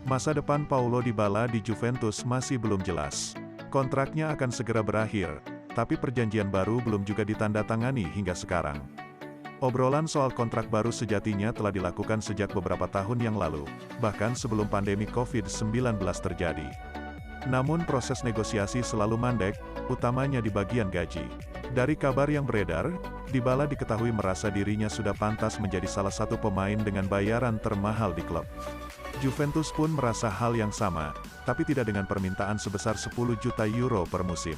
Masa depan Paulo Dybala di Juventus masih belum jelas. Kontraknya akan segera berakhir, tapi perjanjian baru belum juga ditandatangani hingga sekarang. Obrolan soal kontrak baru sejatinya telah dilakukan sejak beberapa tahun yang lalu, bahkan sebelum pandemi COVID-19 terjadi. Namun proses negosiasi selalu mandek, utamanya di bagian gaji. Dari kabar yang beredar, Dybala diketahui merasa dirinya sudah pantas menjadi salah satu pemain dengan bayaran termahal di klub. Juventus pun merasa hal yang sama, tapi tidak dengan permintaan sebesar 10 juta euro per musim.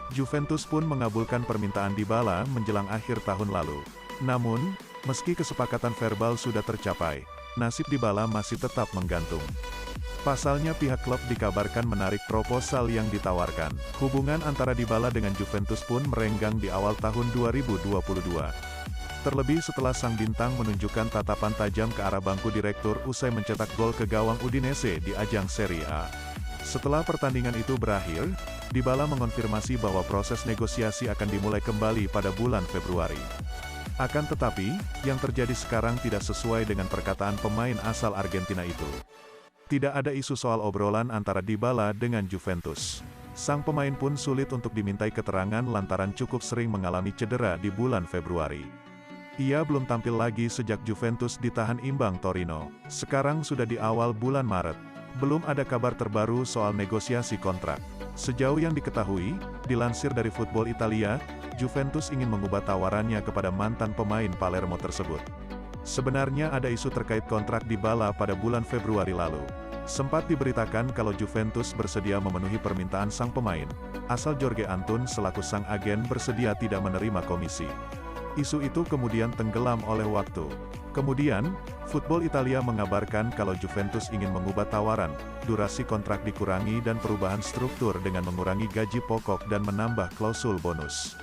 Juventus pun mengabulkan permintaan Dybala menjelang akhir tahun lalu. Namun, meski kesepakatan verbal sudah tercapai, nasib Dybala masih tetap menggantung. Pasalnya pihak klub dikabarkan menarik proposal yang ditawarkan. Hubungan antara Dybala dengan Juventus pun merenggang di awal tahun 2022. Terlebih setelah sang bintang menunjukkan tatapan tajam ke arah bangku direktur usai mencetak gol ke gawang Udinese di ajang Serie A. Setelah pertandingan itu berakhir, Dybala mengonfirmasi bahwa proses negosiasi akan dimulai kembali pada bulan Februari. Akan tetapi, yang terjadi sekarang tidak sesuai dengan perkataan pemain asal Argentina itu. Tidak ada isu soal obrolan antara Dybala dengan Juventus. Sang pemain pun sulit untuk dimintai keterangan lantaran cukup sering mengalami cedera di bulan Februari. Ia belum tampil lagi sejak Juventus ditahan imbang Torino. Sekarang sudah di awal bulan Maret. Belum ada kabar terbaru soal negosiasi kontrak. Sejauh yang diketahui, dilansir dari Football Italia, Juventus ingin mengubah tawarannya kepada mantan pemain Palermo tersebut. Sebenarnya ada isu terkait kontrak Dybala pada bulan Februari lalu. Sempat diberitakan kalau Juventus bersedia memenuhi permintaan sang pemain, asal Jorge Antun selaku sang agen bersedia tidak menerima komisi. Isu itu kemudian tenggelam oleh waktu. Kemudian, Football Italia mengabarkan kalau Juventus ingin mengubah tawaran, durasi kontrak dikurangi dan perubahan struktur dengan mengurangi gaji pokok dan menambah klausul bonus.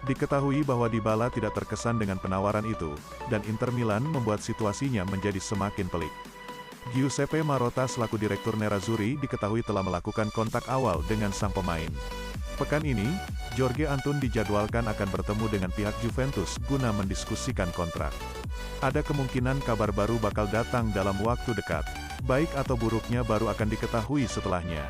Diketahui bahwa Dybala tidak terkesan dengan penawaran itu, dan Inter Milan membuat situasinya menjadi semakin pelik. Giuseppe Marotta selaku direktur Nerazzurri diketahui telah melakukan kontak awal dengan sang pemain. Pekan ini, Jorge Antun dijadwalkan akan bertemu dengan pihak Juventus guna mendiskusikan kontrak. Ada kemungkinan kabar baru bakal datang dalam waktu dekat. Baik atau buruknya baru akan diketahui setelahnya.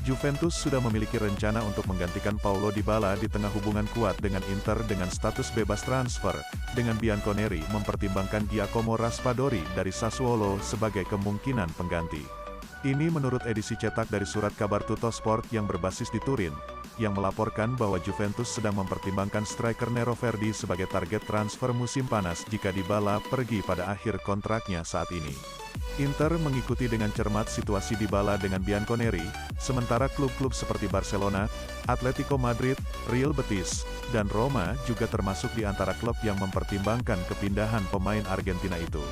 Juventus sudah memiliki rencana untuk menggantikan Paulo Dybala di tengah hubungan kuat dengan Inter dengan status bebas transfer, dengan Bianconeri mempertimbangkan Giacomo Raspadori dari Sassuolo sebagai kemungkinan pengganti. Ini menurut edisi cetak dari surat kabar Tuttosport yang berbasis di Turin, yang melaporkan bahwa Juventus sedang mempertimbangkan striker Nero Verdi sebagai target transfer musim panas jika Dybala pergi pada akhir kontraknya saat ini. Inter mengikuti dengan cermat situasi Dybala dengan Bianconeri, sementara klub-klub seperti Barcelona, Atletico Madrid, Real Betis, dan Roma juga termasuk di antara klub yang mempertimbangkan kepindahan pemain Argentina itu.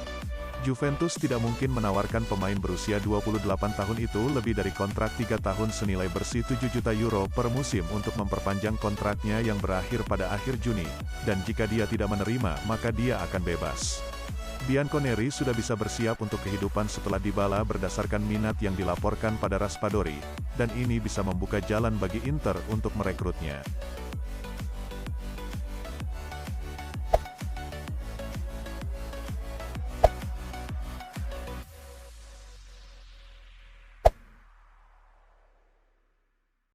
Juventus tidak mungkin menawarkan pemain berusia 28 tahun itu lebih dari kontrak 3 tahun senilai bersih 7 juta euro per musim untuk memperpanjang kontraknya yang berakhir pada akhir Juni, dan jika dia tidak menerima maka dia akan bebas. Bianconeri sudah bisa bersiap untuk kehidupan setelah Dybala berdasarkan minat yang dilaporkan pada Raspadori, dan ini bisa membuka jalan bagi Inter untuk merekrutnya.